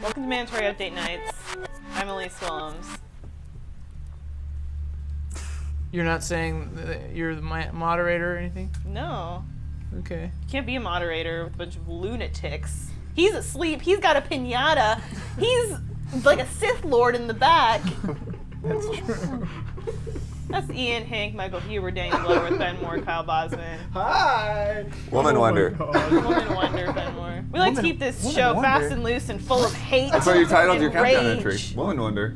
Welcome to Mandatory Update Nights. I'm Elise Willems. You're not saying that you're the moderator or anything? No. Okay. You can't be a moderator with a bunch of lunatics. He's asleep. He's got a piñata. He's like a Sith Lord in the back. That's true. That's Ian, Hank, Michael Huber, Daniel Bloodworth, Ben Moore, Kyle Bosman. Hi! Woman Wonder. Woman Wonder, Ben Moore. We like to keep this show fast and loose and full of hate. That's why you titled your and countdown rage. entry. Woman Wonder.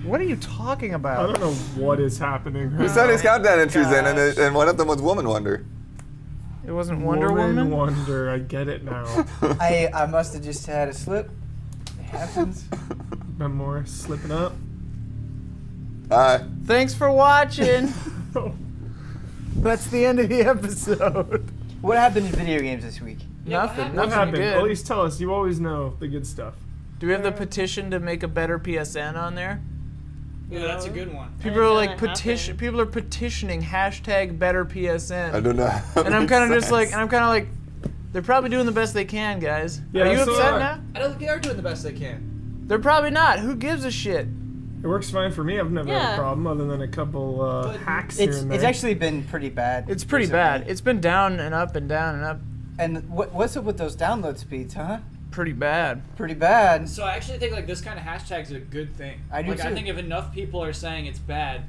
What are you talking I about? don't know what is happening. He said his countdown entries in, and one of them was Woman Wonder. It wasn't Wonder Woman? Wonder, I get it now. I must have just had a slip. It happens. Ben Moore slipping up. Hi. Thanks for watching. That's the end of the episode. What happened in video games this week? Nothing. What Nothing happened? good. At least tell us. You always know the good stuff. Do we have the petition to make a better PSN on there? Yeah, that's a good one. People are like Anything that happened. People are petitioning hashtag better PSN. I don't know. And I'm kind of just like, they're probably doing the best they can, guys. Yeah, are you so upset am I. now? I don't think they are doing the best they can. They're probably not. Who gives a shit? It works fine for me. I've never had Yeah. a problem other than a couple hacks here It's and there. it's actually been pretty bad. It's pretty bad. It's been down and up and down and up. And what's up with those download speeds, huh? Pretty bad. Pretty bad. So I actually think like this kind of hashtag is a good thing. I do like I too. think if enough people are saying it's bad,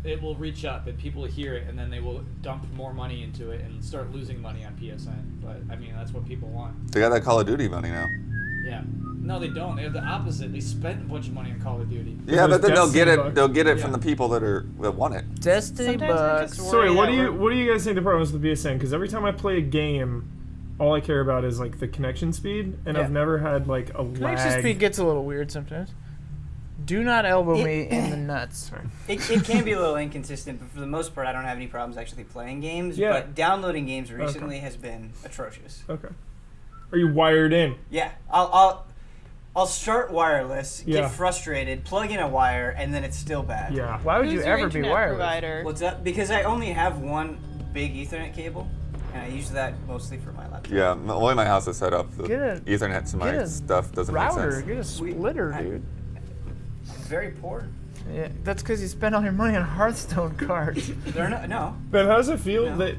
it will reach up and people will hear it and then they will dump more money into it and start losing money on PSN. But I mean that's what people want. They got that Call of Duty money now. Yeah. No, they don't. They have the opposite. They spent a bunch of money on Call of Duty. Yeah, but then they'll get Destiny it. They'll get it Yeah. from the people that want it. Destiny Sometimes I bucks. just Sorry, worry that what do you guys think the problem is with the BSN? Because every time I play a game, all I care about is like the connection speed, and Yeah. I've never had like a Connection lag. speed gets a little weird sometimes. Do not elbow me in the nuts. It can be a little inconsistent, but for the most part, I don't have any problems actually playing games. Yeah. But downloading games recently has been atrocious. Okay. Are you wired in? Yeah, I'll start wireless, Yeah. get frustrated, plug in a wire, and then it's still bad. Yeah. Why would Who's you your ever be internet wireless? provider? What's up? Because I only have one big Ethernet cable, and I use that mostly for my laptop. Yeah, the way my house is set up, the Get a- Ethernet to my get a stuff doesn't make Router, sense. get a splitter, dude. Very poor. Yeah, that's because you spent all your money on Hearthstone cards. They're no. Ben, how does it feel No. that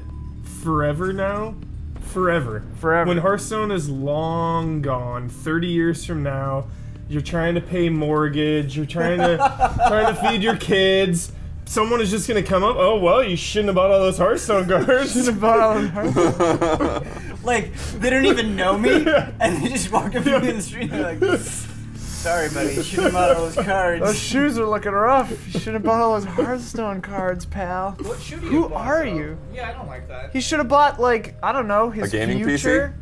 forever now? Forever. When Hearthstone is long gone, 30 years from now, you're trying to pay mortgage, you're trying to feed your kids. Someone is just gonna come up. Oh well, you shouldn't have bought all those Hearthstone cards. Shouldn't have bought all those Hearthstone. Like, they don't even know me, and they just walk up to me in the street and they're like, sorry, buddy, you shouldn't have bought all those cards. Those shoes are looking rough. You should have bought all those Hearthstone cards, pal. What should you Who have bought, are though? you? Yeah, I don't like that. He should have bought, like, I don't know, his gaming PC? future.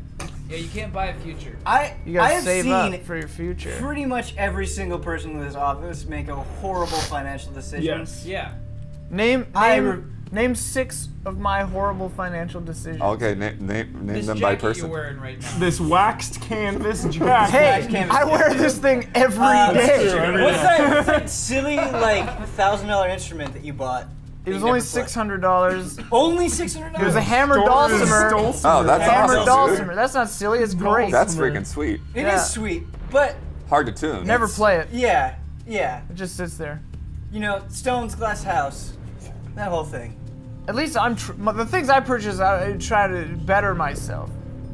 Yeah, you can't buy a future. You I gotta have save seen up for your future. pretty much every single person in this office make a horrible financial decision. Yes. Yeah. Name I re- name 6 of my horrible financial decisions. Okay, name This them by jacket person. you're wearing right now. This waxed canvas jacket. Hey, canvas I wear this thing every day. What's that silly, like, $1,000 instrument that you bought? It was you only never played? $600. Only $600? It was a hammered dulcimer. Oh, that's Hammered awesome, dulcimer. dude. That's not silly. It's great. That's freaking sweet. It Yeah. is sweet, but Hard to tune. Never play it. yeah. It just sits there. You know, Stone's Glass House, that whole thing. At least the things I purchase, I try to better myself.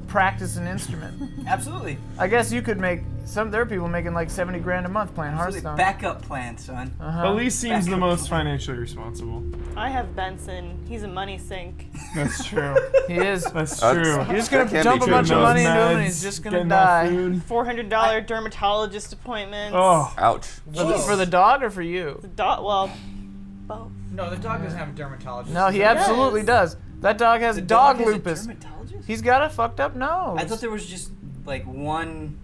Practice an instrument. Absolutely. I guess you could make there are people making like 70 grand a month playing Absolutely. Hearthstone. Backup plan, son. Elise seems the most financially responsible. I have Benson. He's a money sink. That's true. He is. That's That's- true. You're just gonna That can't dump be a true. bunch of Those money into him and meds, he's just gonna getting that die. food. $400 dermatologist appointments. Oh, Ouch. For the dog or for you? The dog, well, both. No, the dog doesn't have a dermatologist. No, he absolutely does. That dog has The dog has a lupus. dermatologist? He's got a fucked up nose. I thought there was just, like, one,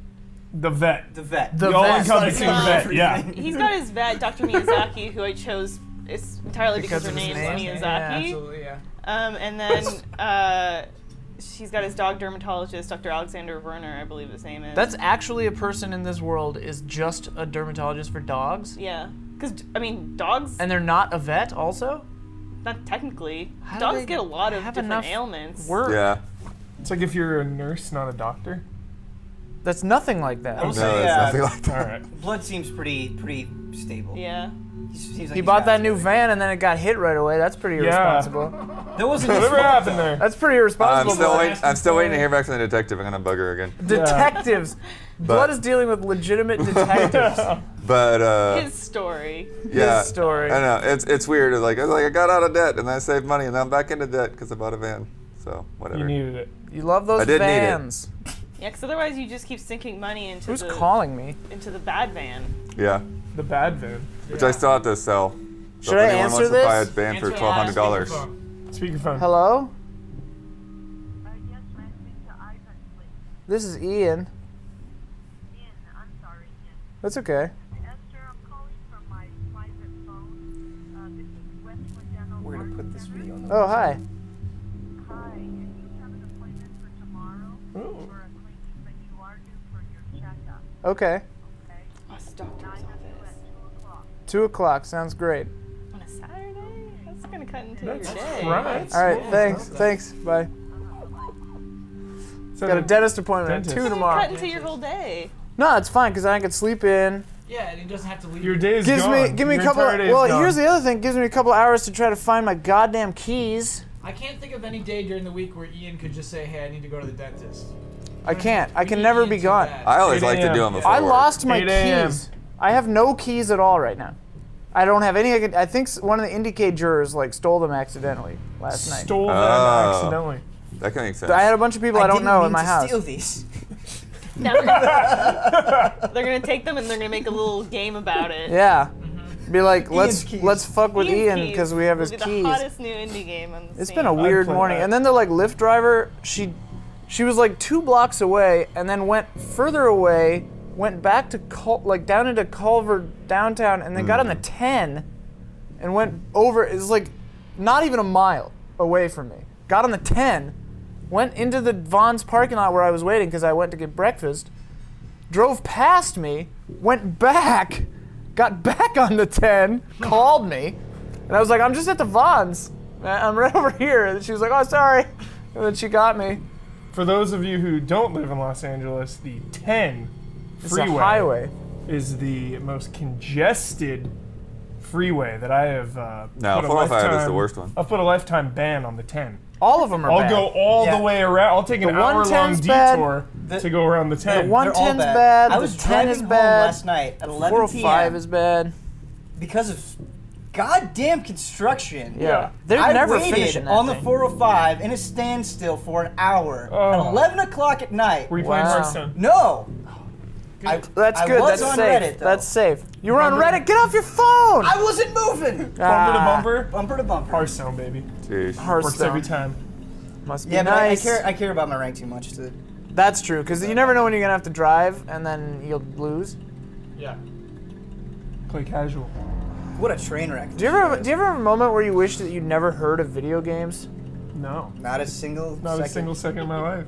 the vet. the vet. The The vet. all-encompassing No. vet. Yeah. He's got his vet, Dr. Miyazaki, who I chose entirely because her of his name's name? Miyazaki. Yeah, Absolutely, yeah. And then she's got his dog dermatologist, Dr. Alexander Werner, I believe his name is. That's actually a person in this world is just a dermatologist for dogs. Yeah. Because, I mean, dogs, And they're not a vet also? not technically, How do dogs they get a lot of have different enough ailments. Work. Yeah. It's like if you're a nurse, not a doctor. That's nothing like that. I will No, say, it's nothing like that. All right. Blood seems pretty stable. Yeah. Seems like He he's bought got that it new together. van and then it got hit right away. That's pretty Yeah. irresponsible. That wasn't his Whatever fault, happened though. there? That's pretty irresponsible. I'm still waiting to hear back from the detective. I'm gonna bug her again. Detectives. Blood is dealing with legitimate detectives. But His story. yeah, His story. I know it's weird. It's like I got out of debt and I saved money and now I'm back into debt because I bought a van. So whatever. You needed it. You love those I did need it. vans. Yeah, because otherwise you just keep sinking money into Who's the calling me? into the bad van. Yeah, The bad van. which I still have to sell. So Should if I anyone answer wants to buy a this? van for Answer $1,200. Speakerphone. Hello? Yes, may I speak to Ivan, please? This is Ian. Ian, I'm sorry, Ian. That's okay. Esther, I'm calling from my private phone. This is Westwood Dental. We're gonna put this video on the Oh, hi. Hi, and you have an appointment for tomorrow Ooh. for a cleaning, but you are due for your checkup, Okay. okay? Oh, it's the doctor's 9 to 2 office. at 2 o'clock. 2 o'clock. Sounds great. On a Saturday? That's gonna cut into That's your day. right. All right. Yeah, Thanks. it's Thanks. Bye. So Got a dentist appointment Dentist. at 2 Cut tomorrow. into your whole day. No, it's fine because I can sleep in. Yeah, and he doesn't have to leave. Your day is Give gone. me a Your couple. entire day is Well, gone. here's the other thing. Gives me a couple hours to try to find my goddamn keys. I can't think of any day during the week where Ian could just say, "Hey, I need to go to the dentist." I can't. I We can need never Ian be so gone. bad. I always 8 like to do a.m. them before I work. lost my 8 a.m. keys. I have no keys at all right now. I don't have any. I think one of the Indiecade jurors like stole them accidentally last night. Stole them Oh. accidentally. That can make sense. I had a bunch of people I don't didn't know mean in my to house. steal these. Now they're gonna take them and they're gonna make a little game about it. Yeah. Be like, Ian's keys. let's fuck with Ian's Ian keys because we have his will be keys. The hottest new indie game on the It's scene. been a weird play morning. that. And then the like Lyft driver, she was like 2 blocks away and then went further away, went back to like down into Culver downtown, and then got on the 10 and went over. It's like not even a mile away from me. Got on the 10, went into the Vaughn's parking lot where I was waiting because I went to get breakfast. Drove past me, went back, got back on the 10, called me, and I was like, I'm just at the Vaughn's. I'm right over here. And she was like, oh, sorry. And then she got me. For those of you who don't live in Los Angeles, the 10 It's freeway a highway. is the most congested freeway that I have No, put a 405 is the lifetime- worst one. I've put a lifetime ban on the 10. All of them are I'll bad. go all Yeah. the way around. I'll take an The hour-long 110's bad. detour The- to go around the 10. the one- They're all 110's bad. bad, I the was 10 driving is home bad, last night at 11 405 p.m. is bad. because of goddamn construction. Yeah. They're I never waited finishing that on the thing. 405 in a standstill for an hour Oh. at 11 o'clock at night. Were you playing Wow. Hearthstone? No. That's I good. was That's on safe. Reddit, though. That's safe. You were on Reddit. Get off your phone. I wasn't moving. Bumper to Ah, bumper? Bumper to bumper. Hearthstone, baby. Jeez. Works every Hearthstone. time. Must be Yeah, but nice. I care about my rank too much to. That's true, because you never know when you're gonna have to drive, and then you'll lose. Yeah. Play casual. What a train wreck. Do you ever have a moment where you wish that you'd never heard of video games? No. Not a single Not second. a single second in my life.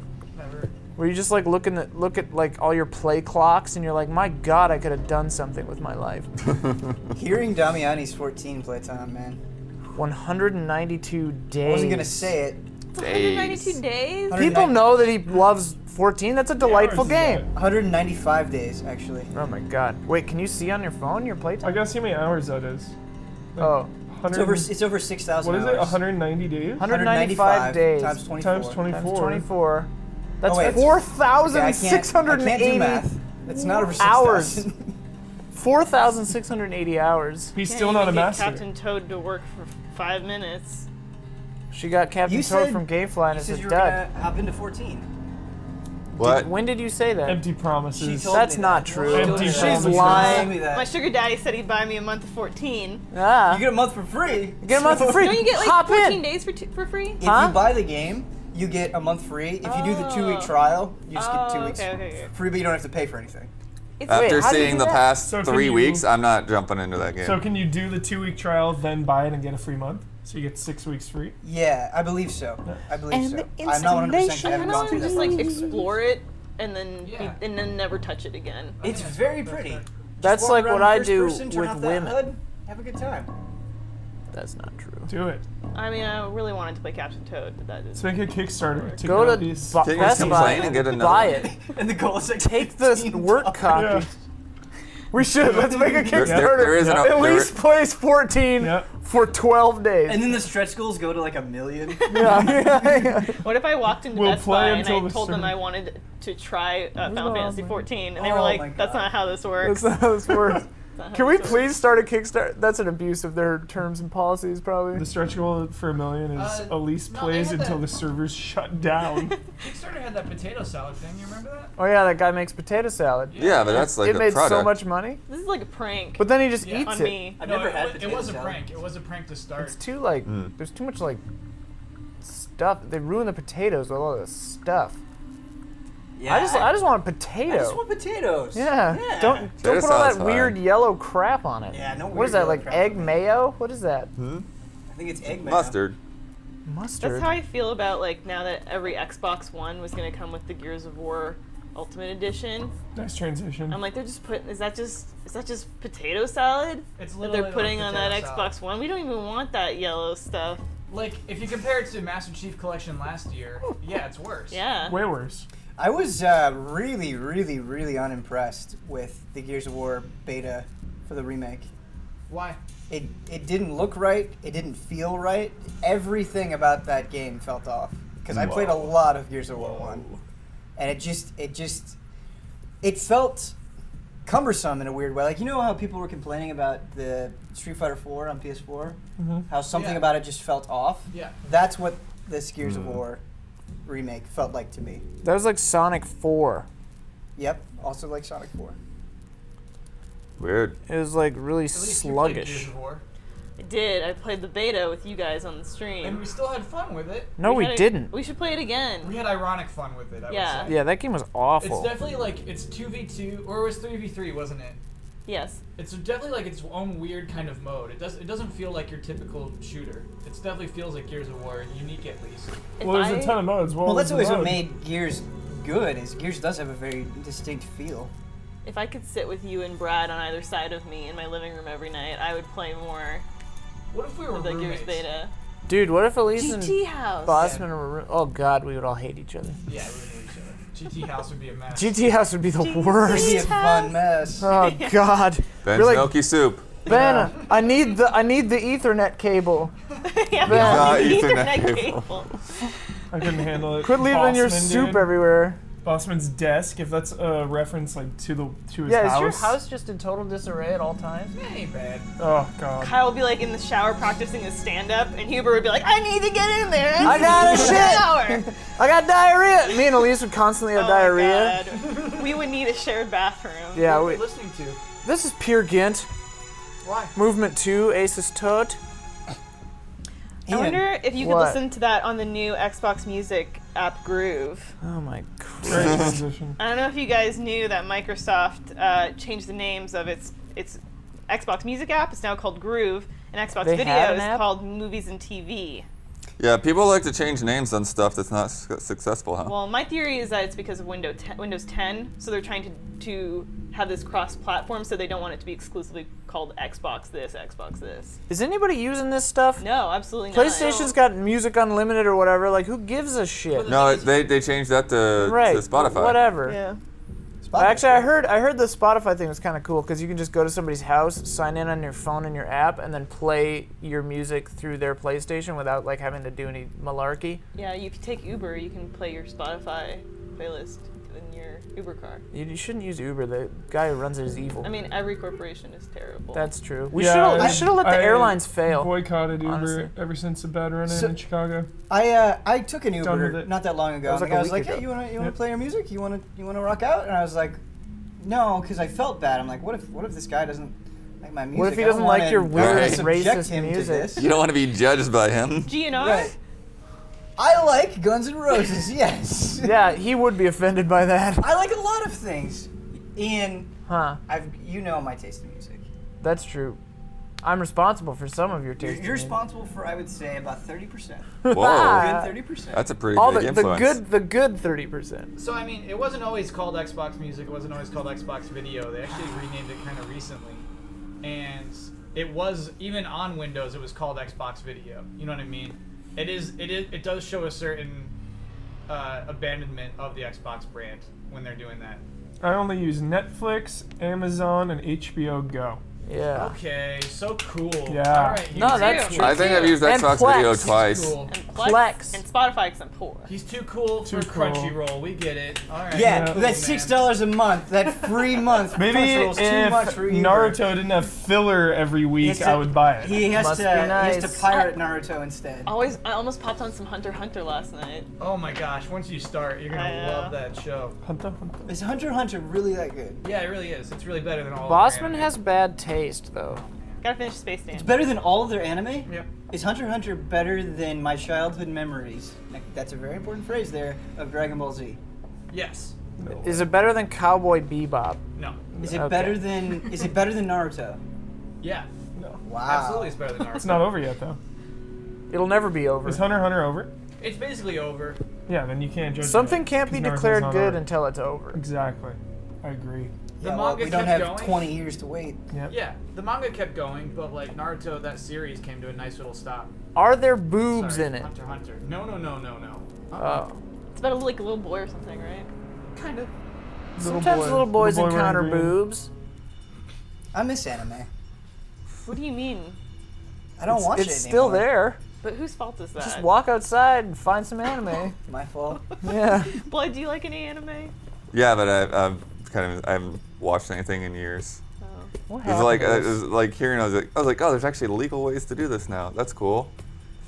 Where you just like look at like all your play clocks, and you're like, my God, I could have done something with my life. Hearing Damiani's 14 playtime, man. 192 days. I wasn't gonna say it. 192 days? People know that he loves 14. That's a delightful Hours is that? game. 195 days, actually. Oh my God. Wait, can you see on your phone your I playtime? gotta see how many hours that is. Oh, 100, It's over 6,000 what is hours. it? 190 days? 195 days. times 24. Times 24. Times 24. That's Oh, wait. Okay, I can't do 4,680 math. It's not over hours. 6,000. 4,680 hours. He's Can't still not a even get master. Captain Toad to work for 5 minutes. She got Captain You Toad said- from Gamefly and You it's said a you were dud. gonna hop into 14. What? When did you say that? Empty She promises. told That's me not that. true. Empty She's promises. Told lying. me that. My sugar daddy said he'd buy me a month of 14. Ah. You get a month for free. Get a month for free. Don't you get like Hop 14 in. days for free? If Huh? you buy the game, you get a month free. If you do the 2-week Oh. trial, you just get 2 weeks okay. free, but you don't have to pay for anything. It's Wait, After how do you seeing do the that? past So can 3 you- weeks, I'm not jumping into that game. So can you do the 2-week trial, then buy it and get a free month? So you get 6 weeks free? Yeah, I believe so. I believe And so. the I'm not 100% installation I haven't I gone want through to that. just like explore it and then Yeah. and then never touch it again. It's very pretty. That's Walk like around what I first do person, turn with off that women. HUD. Have a good time. That's not true. Do it. I mean, I really wanted to play Captain Toad, but that Let's didn't. make a Kickstarter. To Go to get these. Bu- Can you Best just Buy complain and get another buy one? it. And the goal is like Take the 15 work dollars. copy. We should. Let's make a Kickstarter. there is an- At there least place 14 Yep. for 12 days. And then the stretch goals go to like 1 million. yeah. What if I walked into We'll Best play Buy and until I the told them server- I wanted to try Final Oh, Fantasy my- 14, and they were Oh, my like, "That's God. not how this works." That's not how this works. That's not how Can we this works." please start a Kickstarter? That's an abuse of their terms and policies, probably. The stretch goal for 1 million is Elise no, plays they had until that. the servers shut down. Kickstarter had that potato salad thing. You remember that? Oh yeah, that guy makes potato salad. Yeah, but that's like it a made product. so much money, This is like a prank but then he just Yeah. eats on it. me. I've No, never it, had wa- potato it was a salad. prank. It was a prank to start. It's too like there's too much like stuff. They ruin the potatoes with all this stuff. Yeah. I just want a potato. I just want potatoes. Yeah. Don't Potato put all that salad's weird fine. yellow crap on it. Yeah, no What weird is that, yellow like crap egg on it. mayo? What is that? I think it's egg mayo. Mustard. Mustard. That's how I feel about like now that every Xbox One was gonna come with the Gears of War Ultimate Edition. Nice transition. I'm like, they're just putting. Is that just potato salad It's that literally they're putting like on that potato salad. Xbox One? We don't even want that yellow stuff. Like, if you compare it to Master Chief Collection last year, yeah, it's worse. Yeah. Way worse. I was really, really, really unimpressed with the Gears of War beta for the remake. Why? It didn't look right. It didn't feel right. Everything about that game felt off. Because I played a lot of Gears of War 1. And it felt cumbersome in a weird way. Like, you know how people were complaining about the Street Fighter 4 on PS4? How something Yeah. about it just felt off? Yeah. That's what this Gears of War remake felt like to me. That was like Sonic 4. Yep, also like Sonic 4. Weird. It was like really At least you played Gears sluggish. of War. I did. I played the beta with you guys on the stream. And we still had fun with it. No, we had a- didn't. We should play it again. We had ironic fun with it, I Yeah. would say. Yeah, that game was It's awful. definitely like, it's 2v2, or it was 3v3, wasn't it? Yes. It's definitely like its own weird kind of mode. It doesn't feel like your typical shooter. It definitely feels like Gears of War, unique at least. If Well, there's I- a ton of modes. Well, that's was the always what mode? made Gears good, is Gears does have a very distinct feel. If I could sit with you and Brad on either side of me in my living room every night, I would play more What if we were of the roommates? Gears beta. Dude, what if Elise and GT House. Bossman were... Oh god, we would all hate each other. Yeah, we would know each other. GT House would be a mess. GT House would be the It'd be a worst. fun mess. Oh god. Ben's We're like, milky soup. Ben, I need the Ethernet cable. Yeah, Ben. Not Ethernet Ethernet cable. I couldn't handle it. Quit leaving your Bossman, soup dude. everywhere. Bossman's desk, if that's a reference like to his Yeah, house. is your house just in total disarray at all times? That ain't bad. Oh god. Kyle would be like in the shower practicing his stand-up, and Huber would be like, "I need to get in there. I got a shit. shower." I got diarrhea. Me and Elise would constantly have Oh diarrhea. my God. We would need a shared bathroom. Yeah, What are we, we listening to? this is pure Gint. Why? Movement 2, Aces Tot. I wonder if you could What? listen to that on the new Xbox Music app Groove. Oh my Great Christ. transition. I don't know if you guys knew that Microsoft changed the names of its Xbox Music app. It's now called Groove, and Xbox They Video had an is app? called Movies and TV. Yeah, people like to change names on stuff that's not successful, huh? Well, my theory is that it's because of Windows 10, so they're trying to have this cross-platform, so they don't want it to be exclusively called Xbox this, Xbox this. Is anybody using this stuff? No, absolutely not. PlayStation's got Music Unlimited or whatever. Like, who gives a shit? No, they changed that to Right. Spotify. Whatever. Yeah. Actually, I heard the Spotify thing was kind of cool because you can just go to somebody's house, sign in on your phone and your app, and then play your music through their PlayStation without like having to do any malarkey. Yeah, if you take Uber, you can play your Spotify playlist in your Uber car. You shouldn't use Uber. The guy who runs it is evil. I mean, every corporation is terrible. That's true. We Yeah, should have let the I airlines fail. Boycotted Uber honestly. ever since a bad run-in So- in Chicago. I took an Done with Uber it. not that long ago. That was and like the guy a was week like, ago. "Hey, you wanna Yep. play your music? You wanna rock out?" And I was like, "No," because I felt bad. I'm like, "What if this guy doesn't like my music? What if he I don't doesn't like wanna your weird subject racist him to music?" this." You don't want to be judged by him. GNR? Right. I like Guns N' Roses. Yes. Yeah, he would be offended by that. I like a lot of things. Ian, Huh? you know my taste in music. That's true. I'm responsible for some of your You're, taste. you're responsible for, I would say, about 30%. Whoa, Ah. Good 30%. that's a pretty All big influence. the good 30%. So I mean, it wasn't always called Xbox Music. It wasn't always called Xbox Video. They actually renamed it kind of recently, and it was even on Windows. It was called Xbox Video. You know what I mean? It does show a certain abandonment of the Xbox brand when they're doing that. I only use Netflix, Amazon, and HBO Go. Yeah. Okay, so cool. Yeah. All right, No, he's that's too. true. I think I've used And Xbox Plex. Video He's twice. Cool. And Plex. And Spotify because I'm poor. He's too cool Too for cool. Crunchyroll. We get it. All right. Yeah, cool, that's man. $6 a month. That free month. Maybe Crunchyroll's too much if for you. Naruto didn't have filler every week, I would buy it. He has Must to. be He has nice. to pirate Naruto instead. I almost popped on some Hunter x Hunter last night. Oh my gosh! Once you start, you're gonna love that show. Hunter. Is Hunter x Hunter really that good? Yeah, it really is. It's really better than all. Bossman of their has bad taste, though. Gotta finish Space Dance. It's better than all of their anime? Yep. Is Hunter x Hunter better than my childhood memories? That's a very important phrase there of Dragon Ball Z. Yes. Is it better than Cowboy Bebop? No. Is it Okay. better than Naruto? Yeah. Wow. Absolutely, it's better than Naruto. It's not over yet, though. It'll never be over. Is Hunter x Hunter over? It's basically over. Yeah, then you can't judge Something it, can't be 'cause Naruto's declared not good over. until it's over. Exactly. I agree. The Yeah, well, manga we don't kept have going. 20 years to wait. Yep. Yeah, the manga kept going, but like Naruto, that series came to a nice little stop. Are there boobs Sorry, in it? Hunter x Hunter. No. Oh. It's about like a little boy or something, right? Kind of. Sometimes little boys Little boy encounter wearing green. boobs. I miss anime. What do you mean? I don't watch it It's still anymore. there. But whose fault is that? Just walk outside and find some anime. My fault. Yeah. Blood, do you like any anime? Yeah, but I haven't watched anything in years. Oh. What It happened? was like hearing. I was like, oh, there's actually legal ways to do this now. That's cool.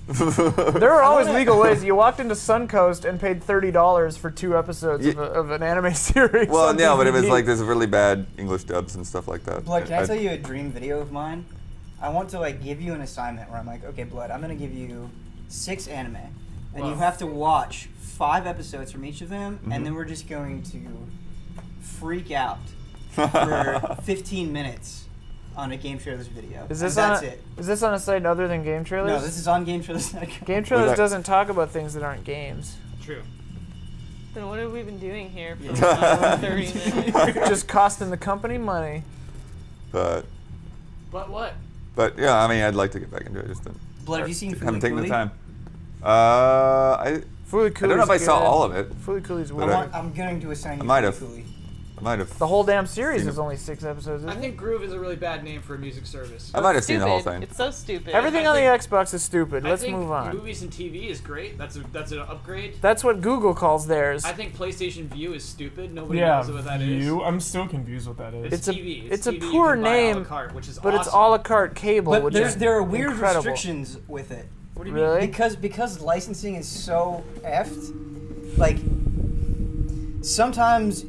There are always legal ways. You walked into Suncoast and paid $30 for 2 episodes of an anime series. Well, on yeah, but it was DVD. like there's really bad English dubs and stuff like that. Blood, can I tell you a dream video of mine? I want to like give you an assignment where I'm like, okay, Blood, I'm gonna give you 6 anime, and you Wow. have to watch 5 episodes from each of them, and then we're just going to freak out for 15 minutes on a GameTrailers video. Is this and on that's a, it. Is this on a site other than GameTrailers? No, this is on GameTrailers. GameTrailers that- doesn't talk about things that aren't games. True. Then what have we been doing here for Yeah. 30 minutes? Just costing the company money. But What? yeah, I mean, I'd like to get back into it. Just Blood, have you seen haven't taken the Fooly time. I Fooly don't know if I saw all of it. Fooly Cooley's But weird. I'm going to assign you I might Fooly have. Cooley. I might have. The whole damn series Seen is it. only 6 episodes, I isn't think it? Groove is a really bad name for a music service. I might have seen Stupid. the whole thing. It's so stupid. Everything I on the think- Xbox is stupid. Let's I think move on. Movies and TV is great. That's an upgrade. That's what Google calls theirs. I think PlayStation View is stupid. Nobody Yeah, knows what that is. View. I'm still confused what that is. It's a- TV. it's a TV you poor can buy a la name, carte, which is but it's awesome. a la carte cable, But which is there are weird incredible. restrictions with it. What do you Really? Because licensing is so effed, like sometimes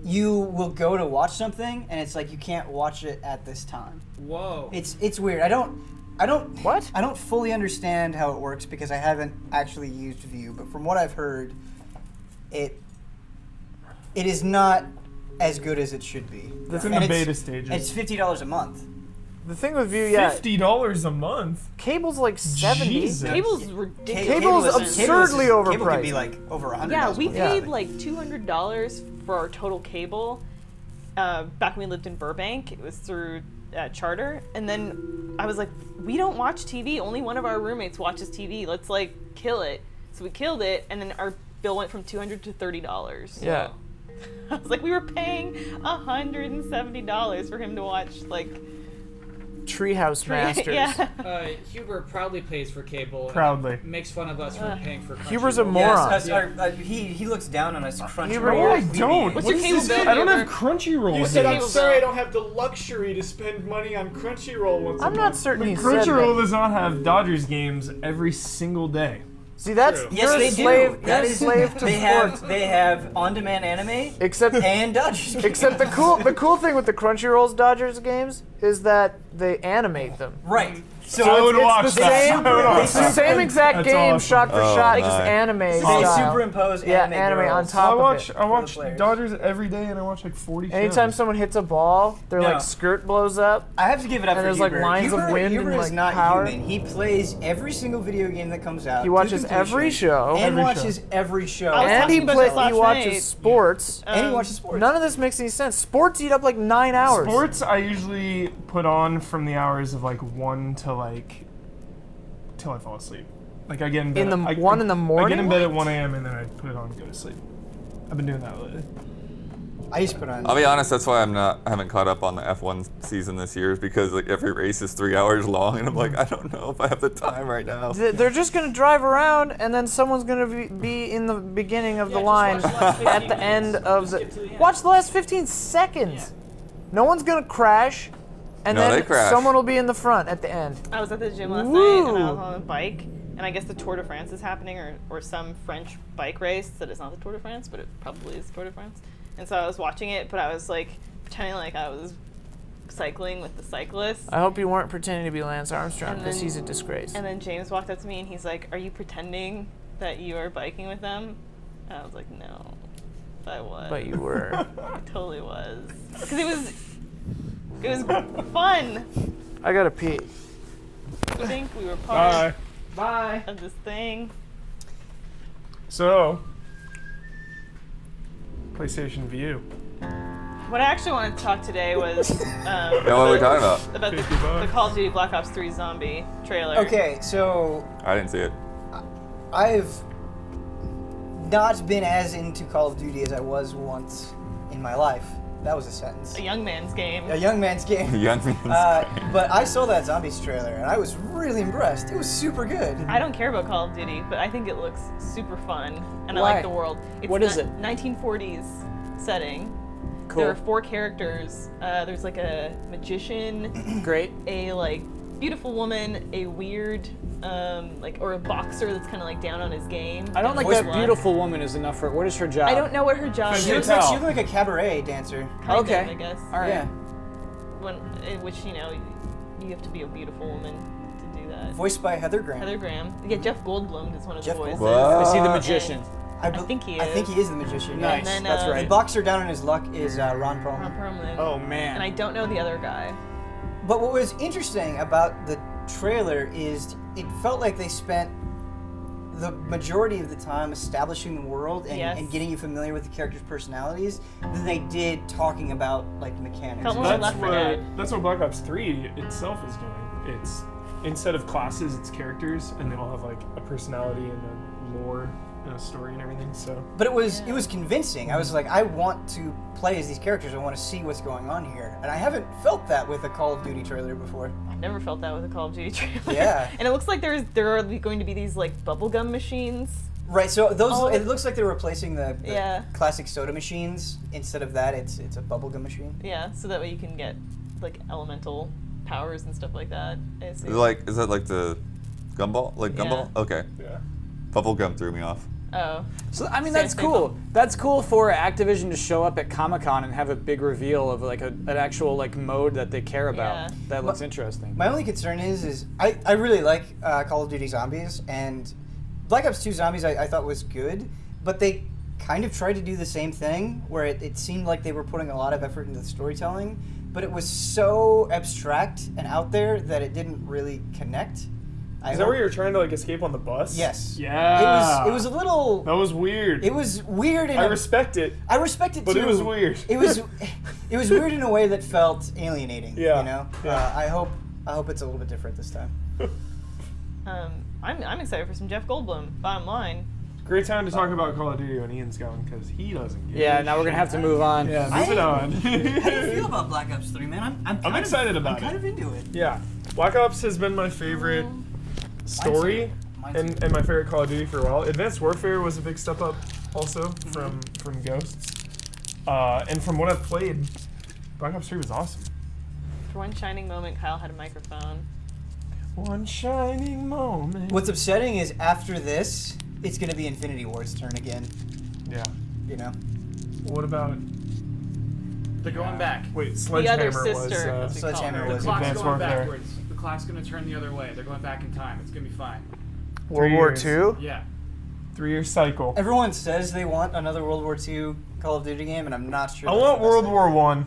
you will go to watch something and it's like you can't watch it at this time. mean? Whoa. It's weird. I don't What? I don't fully understand how it works because I haven't actually used View, but from what I've heard, it is not as good as it should be. It's in And the it's- beta stages. It's $50 a month. The thing with View, yeah, $50 a month. cable's like 70. Jesus. Cable's ridiculous. Cable's absurdly Cable could overpriced. be like over $100. Yeah, we a month. paid like $200 for our total cable back when we lived in Burbank. It was through Charter, and then I was like, we don't watch TV. Only one of our roommates watches TV. Let's like kill it. So we killed it, and then our bill went from $200 to $30. Yeah. I was like, we were paying $170 for him to watch like Treehouse Masters. Yeah. Huber proudly pays for cable. and Proudly. makes fun of us for paying for. Huber's a Crunchyroll. moron. Yes, he looks down on us. Crunchyroll. Huber, No, I We don't. need- What's your What is cable this? bill, I don't Huber? have Crunchyroll. You said, your I'm cable sorry, bill? I don't have the luxury to spend money on Crunchyroll once a I'm not month." certain he said Crunchyroll that. does not have Dodgers games every single day. See, that's True. you're Yes, a they slave. do. You're That a is, slave to they sports. have on-demand anime Except and Dodgers. Except the cool thing with the Crunchyroll's Dodgers games is that they animate them. Right. So I would It's watch the that. same, I would watch it's the that. same exact That's game, awesome. shot for Oh, shot, just my. anime they style. superimpose Yeah, anime, anime on girls. top I of watch it. I watch players. Dodgers every day, and I watch like 40 Anytime shows. someone hits a ball, their No. like skirt blows up. I have to give it up And for there's, like, Huber. lines of Huber, wind Huber and, is like, not power. human. He plays every single video game that comes out. He to watches completion, every show. and Every watches show. every show. I was And talking he about play, this last he watches night. sports. and he watches sports. None of this makes any sense. Sports eat up like 9 hours. Sports, I usually put on from the hours of like 1 to like till I fall asleep. Like I get in bed In the I 1 in the morning. I get in bed at 1 a.m. and then I put it on and go to sleep. I've been doing that lately. I used to put on. I'll be honest, that's why I haven't caught up on the F1 season this year, is because like every race is 3 hours long, and I'm like, I don't know if I have the time right now. They're just gonna drive around, and then someone's gonna be in the beginning of the line at the end of the. Watch the last 15 seconds. No one's gonna crash, and No, they then crash. someone will be in the front at the end. I was at the gym last night and I was on a bike, and I guess the Tour de France is happening, or some French bike race that is not the Tour de France, but it probably is the Tour de France. And so I was watching it, but I was like pretending like I was cycling with the cyclists. I hope you weren't pretending to be Lance Armstrong, And because then- he's a disgrace. And then James walked up to me and he's like, "Are you pretending that you are biking with them?" And I was like, "No, I was." But you were. I totally was. Because it was fun. I gotta pee. I think we were part Bye. of this thing. So, PlayStation View. What I actually wanted to talk today was Yeah, what are we talking about? about the $50. Call of Duty Black Ops 3 zombie trailer. Okay, so I didn't see it. I've not been as into Call of Duty as I was once in my life. That was a sentence. A young man's game. A young man's game. Young man's But I saw that Zombies trailer and I was really impressed. It was super good. I don't care about Call of Duty, but I think it looks super fun, and I Why? like the world. It's What is the it? 1940s setting. Cool. There are 4 characters. There's like a magician, Great. a like beautiful woman, a weird or a boxer that's kind of like down on his game. I don't like Voice that one. beautiful woman is enough for. What is her job? I don't know what her job is. She looks like a cabaret dancer. Kind Okay. of, I guess. All right. Yeah. In which you have to be a beautiful woman to do that. Voiced by Heather Graham. Heather Graham. Yeah, Jeff Goldblum is one of Jeff the voices. Goldblum. I see the And magician. I think he I is. think he is the magician. yeah. Nice. then, That's uh, The right. boxer down on his luck is Ron Ron Perlman. Perlman. Oh man. And I don't know the other guy. But what was interesting about the trailer is it felt like they spent the majority of the time establishing the world and, Yes. and getting you familiar with the characters' personalities than they did talking about like the mechanics. Felt more like That's Left 4 Dead. that's what Black Ops 3 itself is doing. It's instead of classes, it's characters, and they all have like a personality and a lore and a story and everything. So But it was convincing. I was like, I want to play as these characters. I want to see what's going on here, and I haven't felt that with a Call of Duty trailer before. I've never felt that with a Call of Duty trailer. Yeah. And it looks like there are going to be these like bubblegum machines. Right. So those Oh. it looks like they're replacing the Yeah. classic soda machines. Instead of that, it's a bubblegum machine. Yeah, so that way you can get like elemental powers and stuff like that. I Is assume. that like the gumball? Like gumball? Okay. yeah. Bubble gum threw me off. Oh. So I mean Same that's thing. cool. That's cool for Activision to show up at Comic-Con and have a big reveal of like an actual like mode that they care about. Yeah. That looks interesting. My only concern is I really like Call of Duty Zombies, and Black Ops 2 Zombies I thought was good, but they kind of tried to do the same thing where it seemed like they were putting a lot of effort into the storytelling, but it was so abstract and out there that it didn't really connect. Is that where you're trying to like escape on the bus? Yes. Yeah. It was a little. That was weird. It was weird. I respect it. I respect it But too. it was weird. It was weird in a way that felt alienating. Yeah. You know. Yeah. I hope it's a little bit different this time. I'm excited for some Jeff Goldblum. Bottom line. Great time to talk about Call of Duty when Ian's gone, because he doesn't get Yeah, it. now we're gonna have to move on. Yeah, moving on. How do you feel about Black Ops 3, man? I'm excited about I'm kind it. of into it. Yeah. Black Ops has been my favorite story Mine and my favorite Call of Duty for a while. Advanced Warfare was a big step up also from Ghosts. And from what I've played, Black Ops 3 was awesome. For one shining moment, Kyle had a microphone. One shining moment. What's upsetting is after this, it's going to be Infinity Ward's turn again. Yeah. You know. What about... They're going back. Wait, The Sledgehammer other sister. was... as we Sledgehammer call her. was- The clock's Advanced going Warfare. backwards. The clock's gonna turn the other way. They're going back in time. It's gonna be fine. World 3 War years. II? Yeah. 3-year cycle. Everyone says they want another World War II Call of Duty game, and I'm not sure. I that's want the best World thing. War One.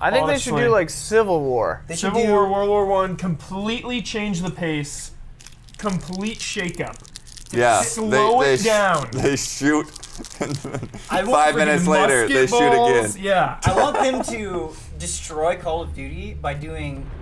I think they should Honestly. do like Civil War. They should Civil do War, World War One, completely change the pace, complete shakeup. Yeah. Slow it down. They shoot. I want 5 minutes later, they Musket shoot balls, again. Yeah. I want them to destroy Call of Duty by doing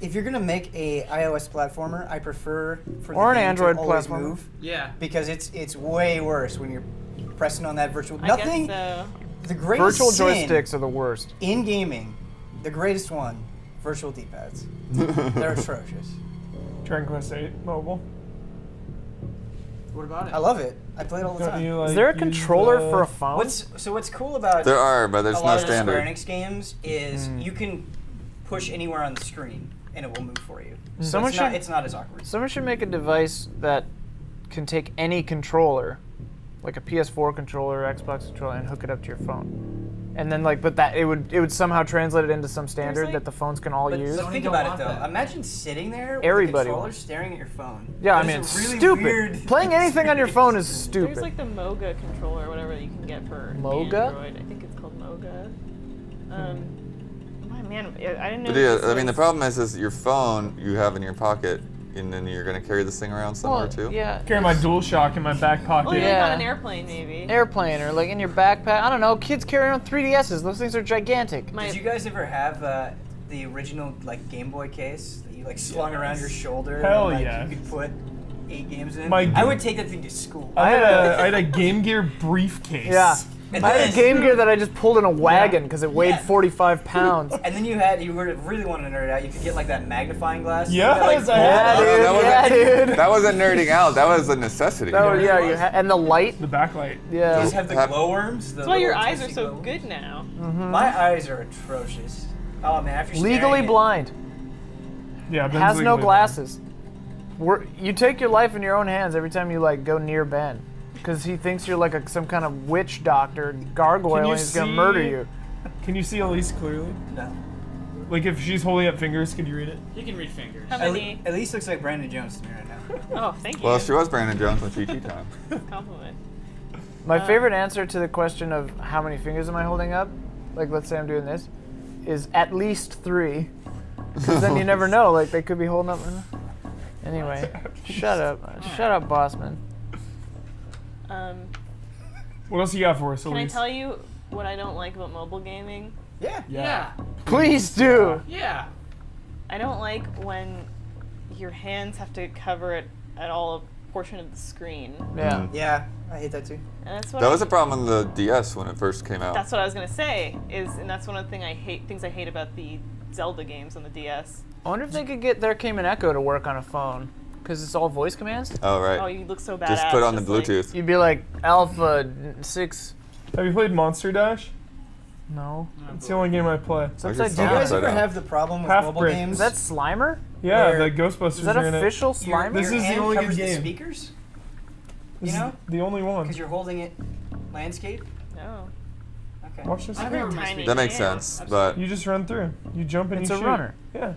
if you're gonna make a iOS platformer, I prefer for Or the an game Android to always platformer. move Yeah. because it's way worse when you're pressing on that virtual. I Nothing. guess so. The greatest Virtual sin joysticks are the worst. in gaming, the greatest one, virtual D-pads. They're atrocious. Dragon Quest 8 mobile. What about it? I love it. I play it all the Don't time. you, like, Is there a use controller the- for a phone? What's cool about There are, but there's a no lot of the standard. Square Enix games is you can push anywhere on the screen and it will move for you. So Someone it's not, should- it's not as awkward. Someone should make a device that can take any controller, like a PS4 controller, Xbox controller, and hook it up to your phone. And then but that it would somehow translate it into some standard like- that the phones can all But use. think don't about it want though. that. Imagine sitting there with Everybody a controller wants. staring at your phone. Yeah, I That mean, is it's a really stupid. weird. Playing anything on your phone is There's stupid. like the Moga controller or whatever that you can get for Moga? Android. I think it's called Moga. My man, I didn't know. But yeah, this I mean, the was- problem is your phone you have in your pocket, and then you're gonna carry this thing around somewhere too. Yeah. Carry my DualShock in my back pocket. Well, you're Yeah. like on an airplane, maybe. Airplane or like in your backpack. I don't know. Kids carry around 3DSs. Those things are gigantic. My- Did you guys ever have the original Game Boy case that you slung around your shoulder? Hell and, yeah. You could put 8 games in. My- I would take that thing to school. I had a Game Gear briefcase. Yeah. And I had a then- Game Gear that I just pulled in a wagon because it weighed Yeah. 45 pounds. And then you really wanted to nerd out, you could get that magnifying glass. Yes, I Yeah, had dude. that wasn't- Yeah, dude. That wasn't nerding out. That was a necessity. That was, yeah, you and the light. the backlight. Yeah. These have the Have- glowworms. That's why your eyes are so good now. My eyes are atrocious. Oh man, after staring Legally at- blind. Yeah, Ben's Has no legally glasses. You take your life in your own hands every time you go near Ben, because he thinks you're like some kind of witch doctor gargoyle Can you and he's gonna see- murder you. blind. Can you see Elise clearly? No. Like if she's holding up fingers, could you read it? You can read fingers. How many? At least looks like Brandon Jones to me right now. Oh, thank you. Well, she was Brandon Jones on TT Time. Compliment. My favorite answer to the question of how many fingers am I holding up, like let's say I'm doing this, is at least 3. 'Cause then you never know. Like they could be holding up. Anyway, shut up, Bossman. What else you got for us, Can I Elise? tell you what I don't like about mobile gaming? Yeah. Yeah. Please do. Yeah. I don't like when your hands have to cover it at all a portion of the screen. Yeah. Yeah, I hate that too. And that's what That was a problem on the DS when it first came out. That's what I was gonna say. And that's one of the things I hate about the Zelda games on the DS. I wonder if they could get There Came an Echo to work on a phone, because it's all voice commands. Oh right. Oh, you look so badass. Just put on the like- Bluetooth. You'd be like Alpha 6. Have you played Monster Dash? No. It's the only game I play. It's Where's upside your Do you down. guys Upside ever down. have the problem with Half mobile brick. games? Is that Slimer? Yeah, Where- the Ghostbusters Is that are in it. official your, Slimer? This your is the hand only good covers the game. speakers? This You know? is the only one. Because you're holding it landscape? No. Okay. Watch this. I have Very a nice tiny That makes hand. sense, but You just run through. You jump and It's you a shoot. runner. Yeah.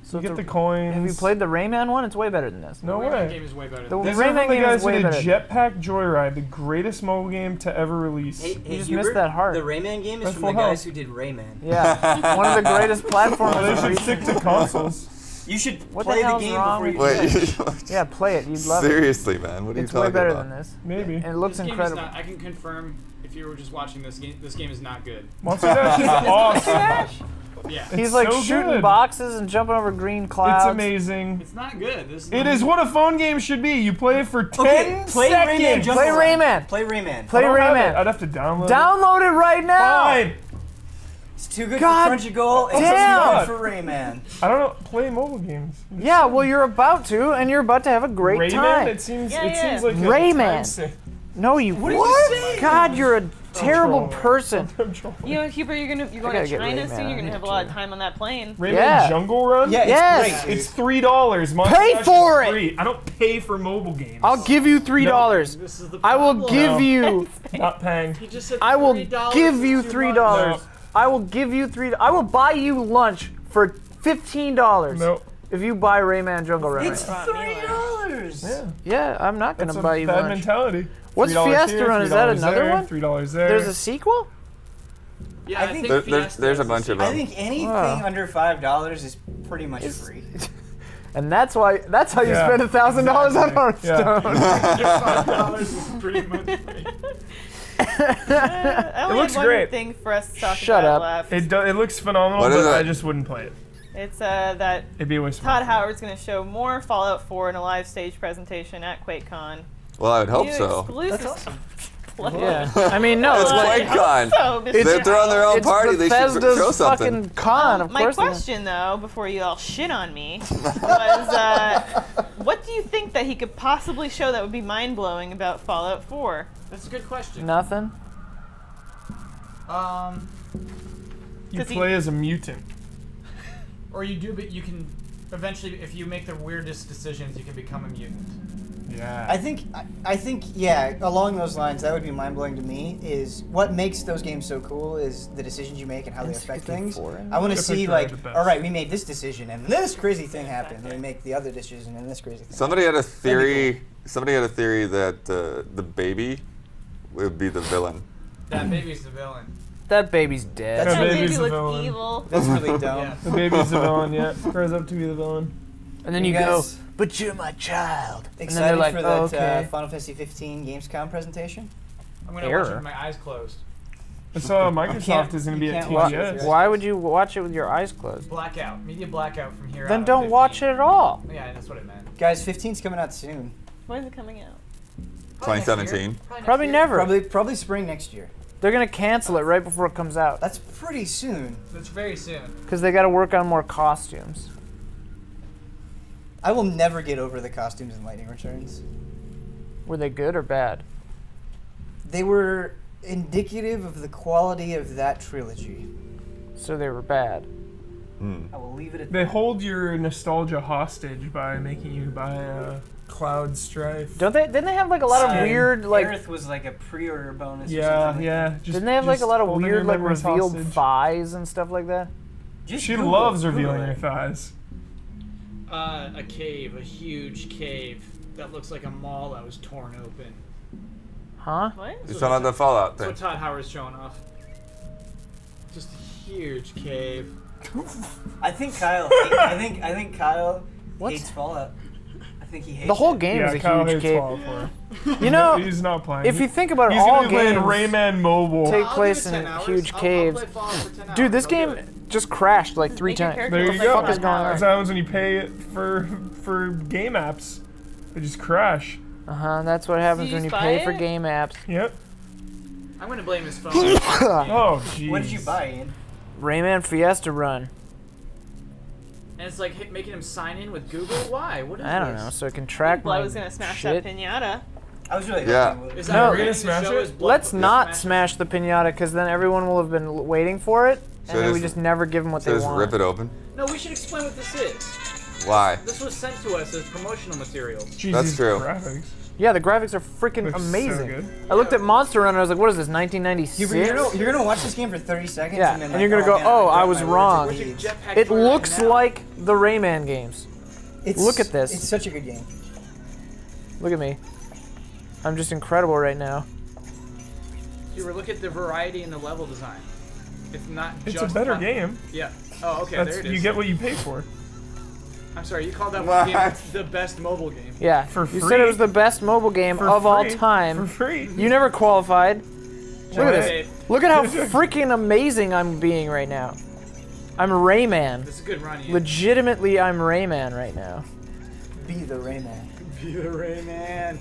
So You get it's the a- coins. Have you played the Rayman one? It's way better than this. No The way. game is way better. The Than This this. is from Rayman the game guys is who way did better. Jetpack Joyride, the greatest mobile game to ever release. Hey, You just Hubert, missed that heart. The Rayman game is That's from full the guys health. who did Rayman. Yeah. One of the greatest platformers. Well, they of should recent- stick to consoles. You should What the play the hell's game wrong before you with play. wait. Yeah, play it. You'd love it. Seriously, man, what are you It's way talking better about? than this. Maybe. And it looks This game incredible. Is not, I can confirm if you were just watching this game is not good. Monster Dash is awesome. Yeah. He's It's like so shooting good. boxes and jumping over green clouds. It's amazing. It's not good. This It is what a phone game should be. You play it for 10 Okay, play Rayman seconds. Jump Play Around. Rayman. Play Rayman. Play I don't have it. Rayman. I'd have to download Download it right now. Fine. It's too good God for Crunchyroll. It's damn. too good for Rayman. I don't know. Play mobile games. Yeah, well, you're about to, and you're about to have a great Rayman? time. It seems Yeah, it yeah. seems like a Rayman. time sink. No, you. What are you saying? God, you're a terrible trolling. person. I'm trolling. You know, Hubert, you're going gotta to get China Rayman. soon. You're I gonna need have a to. lot of time on that plane. Rayman Yeah. Jungle Run? Yeah, it's Yes. great, dude. It's $3. Monster Pay Dash is for it. free. I don't pay for mobile games. I'll give you $3. This is the I will problem. give No. you. Not paying. He just said I will $3 give you is too $3. much. I will give you $3. I will buy you lunch for $15 No. if you buy Rayman Jungle Run. It's right $3. Yeah. now. Yeah, I'm not gonna That's buy a you bad lunch. mentality. What's $3 Fiesta here, Run? Is that $3 another there, one? $3 there. There's a sequel? Yeah, I I think think there's a bunch of I them. think anything Wow. under $5 is pretty much free. And that's how you Yeah, spend $1,000 on exactly. Yeah. Hearthstone. $5 is pretty much free. I only looks had one great. thing for us to talk Shut about up. left. It looks phenomenal, What is but it? I just wouldn't play it. It's that It'd be a waste of Todd money. Howard's going to show more Fallout 4 in a live stage presentation at QuakeCon. Well, I would hope New so. exclusive- That's awesome. Yeah. I mean, no, It's like, QuakeCon. So, Mr. They're throwing their own it's party. They should Bethesda's show something. fucking con, of My course. question, though, before you all shit on me, was what do you think that he could possibly show that would be mind-blowing about Fallout 4? That's a good question. Nothing. You 'Cause he- play as a mutant. Or you do, but you can eventually, if you make the weirdest decisions, you can become a mutant. Yeah. I think, yeah, along those lines, that would be mind-blowing to me, is what makes those games so cool is the decisions you make and how they affect things. N64. I want to Epic see, Ride like, the best. all right, we made this decision, and this crazy thing happened, and we make the other decision, and this crazy thing Somebody had a That'd be theory. Somebody had a theory that the baby would be the villain. That baby's the villain. That baby's dead. That's Yeah, That baby's baby the looks villain. evil. That's really dumb. Yeah. The baby's the villain, yeah. Grows up to be the villain. And then You you go, guys but you're my child. And then Excited they're like, for oh, that okay. Final Fantasy 15 Gamescom presentation? I'm gonna watch it Error. with my eyes closed. I saw Microsoft is going to you be at can't watch it with TGS. your eyes Why would you watch it with your eyes closed? Blackout. Media blackout from here Then out. don't watch it at all. Yeah, that's what it meant. Guys, 15's coming out soon. When is it coming out? Probably next year. 2017. Probably next year. never. Probably spring next year. They're gonna cancel it right before it comes out That's pretty soon. That's very soon. because they got to work on more costumes. I will never get over the costumes in Lightning Returns. Were they good or bad? They were indicative of the quality of that trilogy. So they were bad. I will leave it at They that. hold your nostalgia hostage by making you buy a Cloud Strife. Don't they? Didn't they have like a lot of weird like? Aerith was like a pre-order bonus. or Yeah, something like yeah. that. Just, Didn't they have like a just lot of holding weird your like memories revealed hostage. thighs and stuff like that? Just She Google- loves Google revealing it. her thighs. A cave, a huge cave that looks like a mall that was torn open. Huh? What? You saw the Fallout That's thing. what Todd Howard's showing off. Just a huge cave. I think Kyle. I think Kyle What? hates Fallout. I think he hates The whole it. game Yeah, is a Kyle huge hates cave. Fallout 4. You know, He's not playing. if you think about it, He's all gonna be playing games Rayman Mobile. take I'll place give it in 10 hours. huge I'll caves. play Fallout for 10 hours. Dude, this I'll do game it. just crashed like 3 Make your times. character There look you like go. fuck is going on? That's what happens when you pay for game apps. They just crash. That's what happens you when you just pay buy for it? game apps. Yep. I'm gonna blame his phone. Oh, jeez. What did you buy, Ian? Rayman Fiesta Run. And it's like making him sign in with Google. Why? What is I don't this? know, so it can track my Blow is gonna smash shit. that pinata. I was really Yeah. hoping with Is it. that No. what We're gonna the smash show it? is Blood Let's Book? not Smash smash the pinata, because then everyone will have been waiting for it, So and then we just- just never give them what So they just want. rip it open. No, we should explain what this is. Why? This was sent to us as promotional material. Jeez, That's these true. Graphics. Yeah, the graphics are freaking Looks so amazing. good. I looked at Monster Runner, I was like, what is this, 1996? You're gonna watch this game for 30 seconds, Yeah, and then and like, you're gonna go, man, oh, regret I was my words wrong. and deeds. Jetpack It fire looks now. like the Rayman games. Look at this. It's such a good game. Look at me. I'm just incredible right now. You were look at the variety in the level design. It's not It's just a better pop- game. Yeah. Oh, okay. That's, there it is. you get what you pay for. I'm sorry. You called that one game What? the best mobile game. Yeah, For you free. said it was the best mobile game For of all free. time. For free. You never qualified. Look at Okay, this. Look at how freaking amazing I'm being right now. I'm Rayman. This is a good run. Ian. Legitimately, I'm Rayman right now. Be the Rayman. Be the Rayman.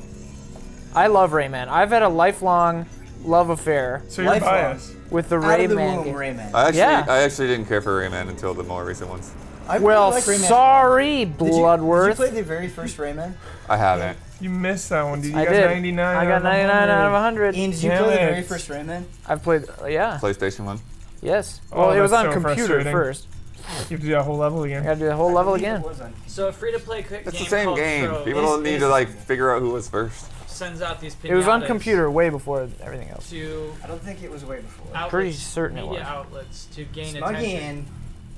I love Rayman. I've had a lifelong love affair So you're Lifelong. biased. with the Out of the Rayman womb, game. Rayman. Yeah. I actually didn't care for Rayman until the more recent ones. I really Well, like Rayman. sorry, Did you Bloodworth. play the very first Rayman? I haven't. You missed that one, dude. You I got did. 99. I got 99 out of 100. Ian, did you Damn play the it. very first Rayman? I've played, yeah, PlayStation one. yes. Oh, Well, it was that's on so computer frustrating. first. You have to do that whole level I again. gotta do the whole level again. So a free-to-play game It's the same called game. Trove People don't need to like figure out who was first. sends out these pinatas It was on computer way before everything else. to I don't think it was way before. outlets, Pretty certain it media was. outlets to gain Smug attention. Ian.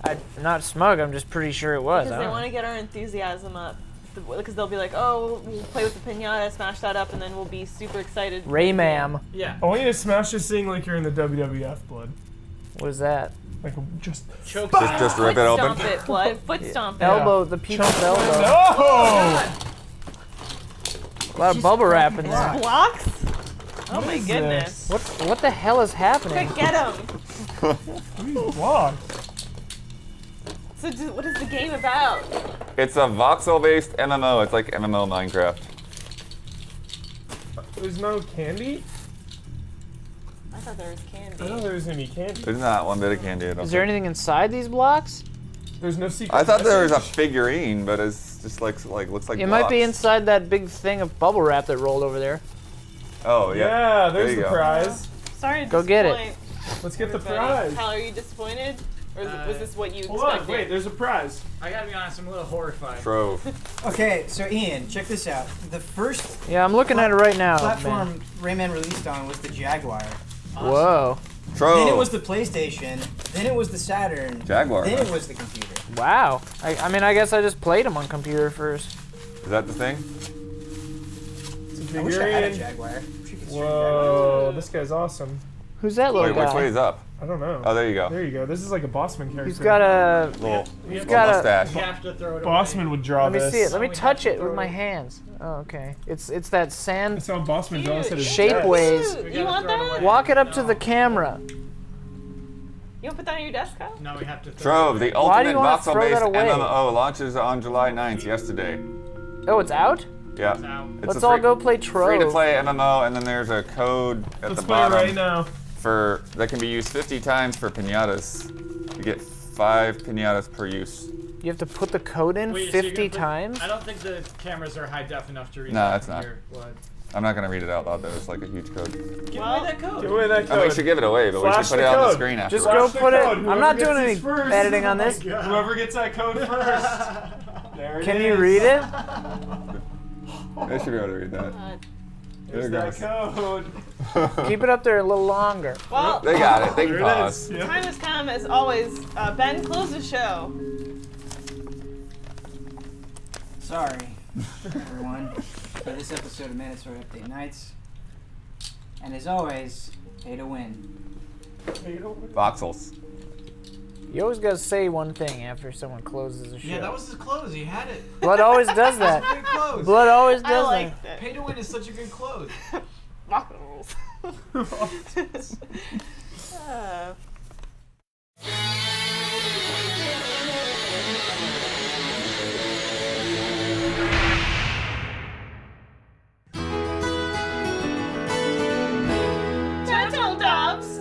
I'm not smug, I'm just pretty sure it was. Because I they don't want know. to get our enthusiasm up. Because they'll be like, oh, we'll play with the pinata, smash that up, and then we'll be super excited. Rayman. Yeah. I want you to smash this thing like you're in the WWF, blood. What is that? Like just Choke Just rip it Foot open. stomp it, blood. Foot stomp it. Elbow, the people's elbow. no. A lot of bubble wrap in there. Blocks? Oh my is goodness. What the hell is happening? Quick, get him. Vlog. So what is the game about? It's a voxel-based MMO. It's like MMO Minecraft. There's no candy? I thought there was candy. I know there's gonna be candy. There's not one bit of candy. I don't Is there think. anything inside these blocks? There's no secret. I thought there was a message? figurine, but it's just like looks like It might be blocks. inside that big thing of bubble wrap that rolled over there. Oh yeah. Yeah, There there's you the go. prize. Sorry to Go get it. disappoint Let's get the everybody. prize. Kyle, are you disappointed? Or was this what you Hold expected? on, wait, there's a prize. I gotta be honest, I'm a little horrified. Trove. Okay, so Ian, check this out. The first Yeah, I'm looking at it right now. platform man. Rayman released on was the Jaguar. Whoa. Trove. Then it was the PlayStation. Then it was the Saturn. Jaguar. Then huh? it was the computer. Wow. I mean, I guess I just played them on computer first. Is that the thing? It's a I wish I had a figurine. Jaguar. Wish you could stream Whoa, this guy's awesome. Who's that little Wait, guy? which way is up? I don't know. Oh, there you go. There you go. This is like a Bossman character. He's got a. Little, He's little got a. mustache. You have to throw it Bossman would draw Let me this. see it. Let me We touch have to it with throw my it. hands. Oh, okay. It's that sand. That's how Bossman draws it. Shape Shape ways. Dude, We you gotta want throw it that? away. Walk it up to No. the camera. You want to put that on your desk, Kyle? No, we have to throw Trove, it the away. Why do you ultimate wanna throw that voxel-based away? MMO launches on July 9th, yesterday. Oh, it's out? Yeah. out. It's Let's a all go play Trove. Free-to-play MMO, and then there's a code at Let's the play it bottom right now. that can be used 50 times for pinatas. You get 5 pinatas per use. You have to put the code in Wait, so you're 50 gonna put- times? I don't think the cameras are high def enough to read No, that it's from not. your blood. I'm not gonna read it out loud though. It's like a huge code. Give Well, away that code. Give away that I mean, we code. should give it away, but we Flash should put the it on the code. screen after. Just Flash go the put it. code. I'm Whoever not gets doing any this first. editing on this. Whoever gets that code first. There it Can is. you read it? I should be able to read that. Uh, There it There's that goes. code. Keep it up there a little longer. well, They got it. They can There it pause. is. Yep. time has come, as always. Ben, close the show. Sorry, everyone, for this episode of Mandatory Update Nights. And as always, pay to win. Voxels. You always gotta say one thing after someone closes a show. Yeah, that was his close. He had it. Blood always does that. Good close. Blood always I does liked that. it. Pay to win is such a good close. Rock the rules. Turtle doves.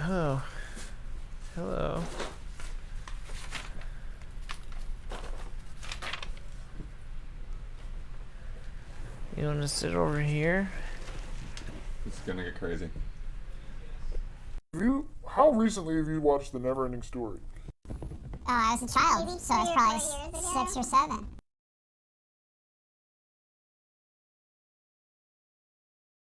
Oh. Hello. You want to sit over here? It's gonna get crazy. How recently have you watched The Neverending Story? I was a child, so I was probably 6 or 7.